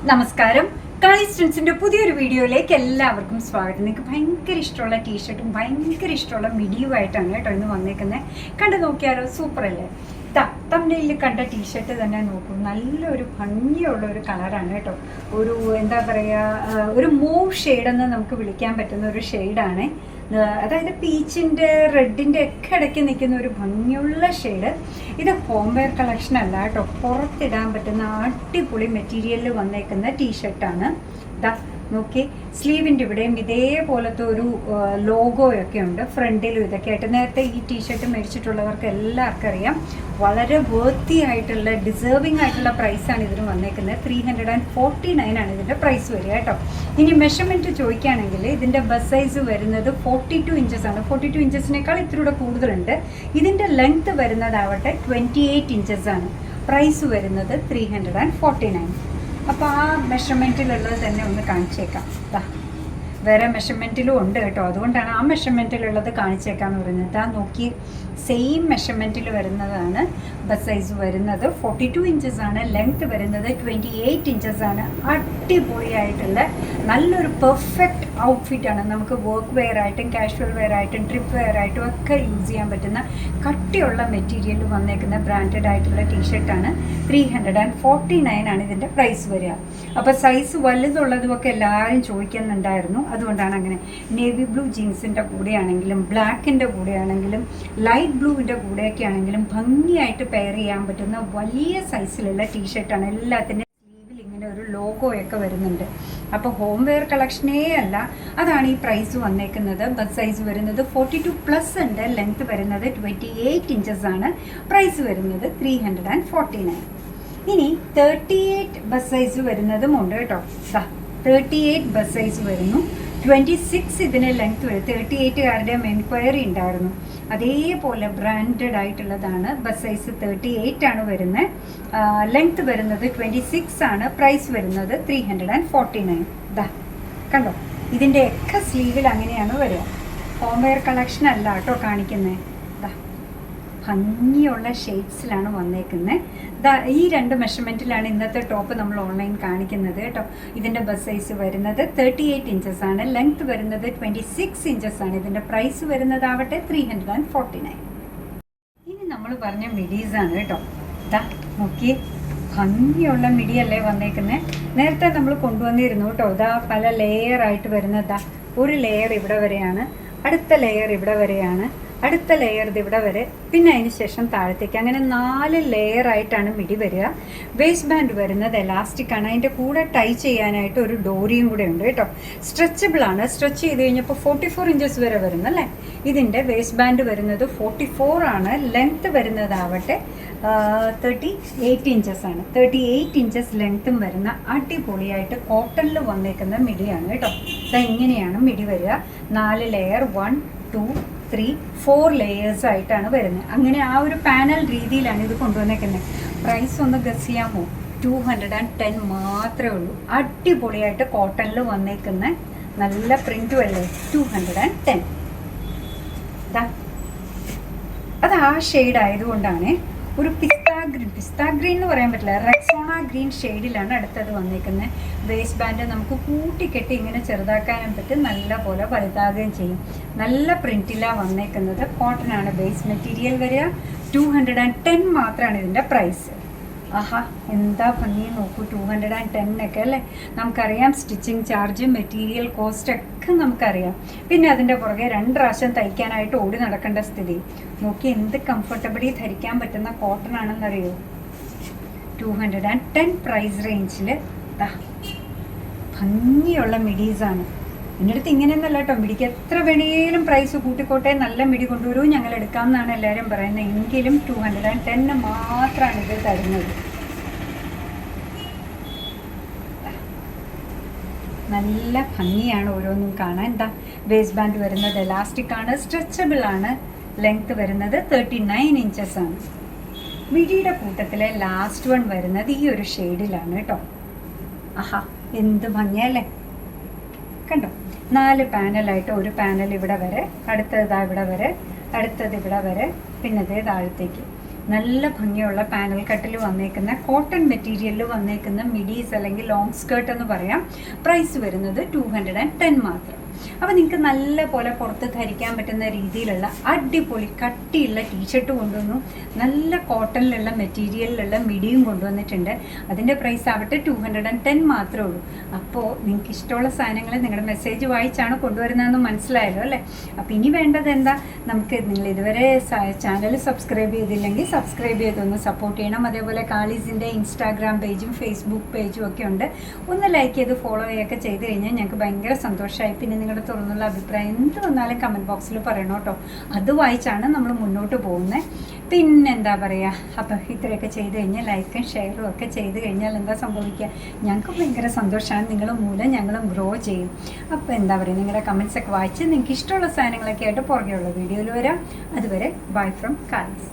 നമസ്കാരം. കളി സ്റ്റുഡൻസിന്റെ പുതിയൊരു വീഡിയോയിലേക്ക് എല്ലാവർക്കും സ്വാഗതം. നിങ്ങൾക്ക് ഭയങ്കര ഇഷ്ടമുള്ള ടീഷർട്ടും ഭയങ്കര ഇഷ്ടമുള്ള മിഡിയുമായിട്ടാണ് കേട്ടോ ഇന്ന് വന്നേക്കുന്നത്. കണ്ടു നോക്കിയാലോ, സൂപ്പർ അല്ലേ? തമ്മിൽ കണ്ട ടീഷർട്ട് തന്നെ നോക്കും, നല്ലൊരു ഭംഗിയുള്ള ഒരു കളറാണ് കേട്ടോ. ഒരു എന്താ പറയുക, ഒരു മൂവ് ഷെയ്ഡെന്ന് നമുക്ക് വിളിക്കാൻ പറ്റുന്ന ഒരു ഷെയ്ഡാണ്. അതായത് പീച്ചിൻ്റെ റെഡിൻ്റെ ഒക്കെ ഇടയ്ക്ക് നിൽക്കുന്ന ഒരു ഭംഗിയുള്ള ഷെയ്ഡ്. ഇത് ഹോം വെയർ കളക്ഷൻ അല്ല കേട്ടോ, പുറത്തിടാൻ പറ്റുന്ന അടിപൊളി മെറ്റീരിയലിൽ വന്നേക്കുന്ന ടീഷർട്ടാണ്. ഇതാ നോക്കി, സ്ലീവിൻ്റെ ഇവിടെയും ഇതേപോലത്തെ ഒരു ലോഗോയൊക്കെ ഉണ്ട്, ഫ്രണ്ടിലും ഇതൊക്കെ ആയിട്ട്. നേരത്തെ ഈ ടീഷർട്ട് മേടിച്ചിട്ടുള്ളവർക്ക് എല്ലാവർക്കും അറിയാം, വളരെ വേർത്തി ആയിട്ടുള്ള ഡിസേർവിംഗ് ആയിട്ടുള്ള പ്രൈസാണ് ഇതിന് വന്നേക്കുന്നത്. 349 ആണ് ഇതിൻ്റെ പ്രൈസ് വരിക കേട്ടോ. ഇനി മെഷർമെൻറ്റ് ചോദിക്കുകയാണെങ്കിൽ ഇതിൻ്റെ ബസ് സൈസ് വരുന്നത് 42 ഇഞ്ചസ് ആണ്. 42 ഇഞ്ചസിനേക്കാൾ ഇത്തിരി കൂടുതലുണ്ട്. ഇതിൻ്റെ ലെങ്ത് വരുന്നതാവട്ടെ 28 ഇഞ്ചസ് ആണ്. പ്രൈസ് വരുന്നത് 349. അപ്പോൾ ആ മെഷർമെൻറ്റിലുള്ളത് തന്നെ ഒന്ന് കാണിച്ചേക്കാം. വേറെ മെഷർമെൻറ്റിലും ഉണ്ട് കേട്ടോ, അതുകൊണ്ടാണ് ആ മെഷർമെൻറ്റിലുള്ളത് കാണിച്ചേക്കാമെന്ന് പറയുന്നത്. ഇതാ നോക്കി, സെയിം മെഷർമെൻറ്റിൽ വരുന്നതാണ് ബസ് സൈസ് വരുന്നത്. 42 ഇഞ്ചസ് ആണ്. ലെങ്ത് വരുന്നത് 28 ഇഞ്ചസ് ആണ്. അടിപൊളിയായിട്ടുള്ള നല്ലൊരു പെർഫെക്റ്റ് ഔട്ട്ഫിറ്റാണ്. നമുക്ക് വർക്ക് വെയർ ആയിട്ടും കാഷ്വൽ വെയർ ആയിട്ടും ട്രിപ്പ് വെയർ ആയിട്ടും ഒക്കെ യൂസ് ചെയ്യാൻ പറ്റുന്ന കട്ടിയുള്ള മെറ്റീരിയൽ വന്നേക്കുന്ന ബ്രാൻഡഡ് ആയിട്ടുള്ള ടീഷർട്ടാണ്. 349 ആണ് ഇതിൻ്റെ പ്രൈസ് വരിക. അപ്പോൾ സൈസ് വലുതുള്ളതുമൊക്കെ എല്ലാവരും ചോദിക്കുന്നുണ്ടായിരുന്നു, അതുകൊണ്ടാണ് അങ്ങനെ. നേവി ബ്ലൂ ജീൻസിൻ്റെ കൂടെയാണെങ്കിലും ബ്ലാക്കിൻ്റെ കൂടെയാണെങ്കിലും ലൈറ്റ് ബ്ലൂവിൻ്റെ കൂടെയൊക്കെ ആണെങ്കിലും ഭംഗിയായിട്ട് പെയർ ചെയ്യാൻ പറ്റുന്ന വലിയ സൈസിലുള്ള ടീഷർട്ടാണ്. എല്ലാത്തിൻ്റെ സ്ലീവിൽ ഇങ്ങനെ ഒരു ലോഗോയൊക്കെ വരുന്നുണ്ട്. അപ്പോൾ ഹോം വെയർ കളക്ഷനേ അല്ല, അതാണ് ഈ പ്രൈസ് വന്നേക്കുന്നത്. ബസ് സൈസ് വരുന്നത് 42+ ഉണ്ട്. ലെങ്ത് വരുന്നത് 28 ഇഞ്ചസ് ആണ്. പ്രൈസ് വരുന്നത് 349. ഇനി 38 ബസ് സൈസ് വരുന്നതും ഉണ്ട് കേട്ടോ. 38 ബസ് സൈസ് വരുന്നു. 26 ഇതിന് ലെങ്ത് വരും. 38കാരുടെയും എൻക്വയറി ഉണ്ടായിരുന്നു. അതേപോലെ ബ്രാൻഡഡ് ആയിട്ടുള്ളതാണ്. ബസ് സൈസ് 38 ആണ് വരുന്നത്. ലെങ്ത് വരുന്നത് 26 ആണ്. പ്രൈസ് വരുന്നത് 349. കണ്ടോ, ഇതിൻ്റെ ഒക്കെ സ്ലീവിൽ അങ്ങനെയാണ് വരിക. ഹോം വെയർ കളക്ഷൻ അല്ല കേട്ടോ കാണിക്കുന്നത്. ഭംഗിയുള്ള ഷെയ്ഡ്സിലാണ് വന്നേക്കുന്നത്. ഈ രണ്ട് മെഷർമെൻറ്റിലാണ് ഇന്നത്തെ ടോപ്പ് നമ്മൾ ഓൺലൈൻ കാണിക്കുന്നത് കേട്ടോ. ഇതിൻ്റെ ബസ് സൈസ് വരുന്നത് 38 ഇഞ്ചസ് ആണ്. ലെങ്ത് വരുന്നത് 26 ഇഞ്ചസ് ആണ്. ഇതിൻ്റെ പ്രൈസ് വരുന്നതാവട്ടെ 349. ഇനി നമ്മൾ പറഞ്ഞ മിഡീസാണ് കേട്ടോ. നോക്കിയേ, ഭംഗിയുള്ള മിഡിയല്ലേ വന്നേക്കുന്നത്. നേരത്തെ നമ്മൾ കൊണ്ടുവന്നിരുന്നു കേട്ടോ. പല ലെയർ ആയിട്ട് വരുന്നതാ. ഒരു ലെയർ ഇവിടെ വരെയാണ്, അടുത്ത ലെയർ ഇവിടെ വരെയാണ്, അടുത്ത ലെയർ ഇത് ഇവിടെ വരെ, പിന്നെ അതിന് ശേഷം താഴത്തേക്ക്, അങ്ങനെ 4 ലെയർ ആയിട്ടാണ് മിഡി വരിക. വേസ്റ്റ് ബാൻഡ് വരുന്നത് എലാസ്റ്റിക് ആണ്. അതിൻ്റെ കൂടെ ടൈ ചെയ്യാനായിട്ട് ഒരു ഡോറിയും കൂടെ ഉണ്ട് കേട്ടോ. സ്ട്രെച്ചബിൾ ആണ്. സ്ട്രെച്ച് ചെയ്ത് കഴിഞ്ഞപ്പോൾ 44 ഇഞ്ചസ് വരെ വരുന്നല്ലേ. ഇതിൻ്റെ വേസ്റ്റ് ബാൻഡ് വരുന്നത് 44 ആണ്. ലെങ്ത്ത് വരുന്നതാവട്ടെ 38 ഇഞ്ചസ് ആണ്. 38 ഇഞ്ചസ് ലെങ്ത്തും വരുന്ന അടിപൊളിയായിട്ട് കോട്ടണിൽ വന്നേക്കുന്ന മിഡിയാണ് കേട്ടോ. ഇങ്ങനെയാണ് മിഡി വരിക. 4 ലെയർ, 1 2 3 4 ലെയേഴ്സ് ആയിട്ടാണ് വരുന്നത്. അങ്ങനെ ആ ഒരു പാനൽ രീതിയിലാണ് ഇത് കൊണ്ടുവന്നേക്കുന്നത്. പ്രൈസ് ഒന്ന് ഗസ് ചെയ്യാമോ? 210 മാത്രമേ ഉള്ളൂ. അടിപൊളിയായിട്ട് കോട്ടണിൽ വന്നേക്കുന്ന നല്ല പ്രിന്റും അല്ലേ. 210. അത് ആ ഷെയ്ഡ് ആയതുകൊണ്ടാണ്. ഒരു പിസ്ത ഗ്രീൻ എന്ന് പറയാൻ പറ്റില്ല, റെക്സോണ ഗ്രീൻ ഷെയ്ഡിലാണ് അടുത്തത് വന്നേക്കുന്നത്. വേസ്റ്റ് ബാൻഡ് നമുക്ക് കൂട്ടിക്കെട്ടി ഇങ്ങനെ ചെറുതാക്കാനും പറ്റും, നല്ല പോലെ വലുതാകുകയും ചെയ്യും. നല്ല പ്രിന്റിലാണ് വന്നേക്കുന്നത്. കോട്ടൺ ആണ് ബേസ് മെറ്റീരിയൽ വരിക. 210 മാത്രമാണ് ഇതിൻ്റെ പ്രൈസ്. ആഹാ, എന്താ ഭംഗി നോക്കൂ. 210 അല്ലേ. നമുക്കറിയാം സ്റ്റിച്ചിങ് ചാർജ്, മെറ്റീരിയൽ കോസ്റ്റ് ഒക്കെ നമുക്കറിയാം. പിന്നെ അതിൻ്റെ പുറകെ 2 പ്രാവശ്യം തയ്ക്കാനായിട്ട് ഓടി നടക്കേണ്ട സ്ഥിതി. നോക്കി, എന്ത് കംഫർട്ടബിളി ധരിക്കാൻ പറ്റുന്ന കോട്ടൺ ആണെന്നറിയോ. 210 പ്രൈസ് റേഞ്ചിൽ ഭംഗിയുള്ള മിഡീസാണ്. എൻ്റെ അടുത്ത് ഇങ്ങനെയൊന്നല്ല കേട്ടോ, മിഡിക്ക് എത്ര വേണേലും പ്രൈസ് കൂട്ടിക്കോട്ടെ, നല്ല മിഡി കൊണ്ടുവരൂ, ഞങ്ങൾ എടുക്കാമെന്നാണ് എല്ലാവരും പറയുന്നത്. എങ്കിലും 210 മാത്രമാണ് ഇത് തരുന്നത്. നല്ല ഭംഗിയാണ് ഓരോന്നും കാണാൻ. വേസ്റ്റ് ബാൻഡ് വരുന്നത് എലാസ്റ്റിക് ആണ്, സ്ട്രെച്ചബിൾ ആണ്. ലെങ്ത് വരുന്നത് 39 ഇഞ്ചസ് ആണ്. മിഡിയുടെ കൂട്ടത്തിലെ ലാസ്റ്റ് വൺ വരുന്നത് ഈ ഒരു ഷെയ്ഡിലാണ് കേട്ടോ. ആഹാ, എന്ത് ഭംഗിയല്ലേ. കണ്ടോ, 4 പാനലായിട്ട്, ഒരു പാനൽ ഇവിടെ വരെ, അടുത്തത് ഇവിടെ വരെ, അടുത്തത് ഇവിടെ വരെ, പിന്നെ താഴത്തേക്ക്. നല്ല ഭംഗിയുള്ള പാനൽ കട്ടിൽ വന്നേക്കുന്ന കോട്ടൺ മെറ്റീരിയലിൽ വന്നേക്കുന്ന മിഡീസ് അല്ലെങ്കിൽ ലോങ് സ്കേർട്ട് എന്ന് പറയാം. പ്രൈസ് വരുന്നത് 210 മാത്രം. അപ്പോൾ നിങ്ങൾക്ക് നല്ല പോലെ പുറത്ത് ധരിക്കാൻ പറ്റുന്ന രീതിയിലുള്ള അടിപൊളി കട്ടിയുള്ള ടീഷർട്ട് കൊണ്ടുവന്നു. നല്ല കോട്ടണിലുള്ള മെറ്റീരിയലിലുള്ള മിഡിയും കൊണ്ടുവന്നിട്ടുണ്ട്. അതിൻ്റെ പ്രൈസ് ആവട്ടെ 210 മാത്രമേ ഉള്ളൂ. അപ്പോൾ നിങ്ങൾക്ക് ഇഷ്ടമുള്ള സാധനങ്ങൾ നിങ്ങളുടെ മെസ്സേജ് വായിച്ചാണ് കൊണ്ടുവരുന്നതെന്ന് മനസ്സിലായല്ലോ അല്ലേ? അപ്പോൾ ഇനി വേണ്ടത് എന്താ, നമുക്ക് നിങ്ങൾ ഇതുവരെ ചാനൽ സബ്സ്ക്രൈബ് ചെയ്തില്ലെങ്കിൽ സബ്സ്ക്രൈബ് ചെയ്തൊന്ന് സപ്പോർട്ട് ചെയ്യണം. അതേപോലെ കാളീസിൻ്റെ ഇൻസ്റ്റാഗ്രാം പേജും ഫേസ്ബുക്ക് പേജും ഒക്കെ ഉണ്ട്. ഒന്ന് ലൈക്ക് ചെയ്ത് ഫോളോ ചെയ്യുകയൊക്കെ ചെയ്ത് കഴിഞ്ഞാൽ ഞങ്ങൾക്ക് ഭയങ്കര സന്തോഷമായി. പിന്നെ നിങ്ങളുടെ തുറന്നുള്ള അഭിപ്രായം എന്ത് വന്നാലും കമൻറ്റ് ബോക്സിൽ പറയണം കേട്ടോ. അത് വായിച്ചാണ് നമ്മൾ മുന്നോട്ട് പോകുന്നത്. പിന്നെന്താ പറയുക, അപ്പോൾ ഇത്രയൊക്കെ ചെയ്ത് കഴിഞ്ഞാൽ ലൈക്കും ഷെയറും ഒക്കെ ചെയ്ത് കഴിഞ്ഞാൽ എന്താ സംഭവിക്കുക, ഞങ്ങൾക്ക് ഭയങ്കര സന്തോഷമാണ്. നിങ്ങൾ മൂലം ഞങ്ങളും ഗ്രോ ചെയ്യും. അപ്പോൾ എന്താ പറയുക, നിങ്ങളുടെ കമൻറ്റ്സൊക്കെ വായിച്ച് നിങ്ങൾക്ക് ഇഷ്ടമുള്ള സാധനങ്ങളൊക്കെ ആയിട്ട് പുറകെയുള്ള വീഡിയോയിൽ വരാം. അതുവരെ ബൈ ഫ്രം കാളീസ്.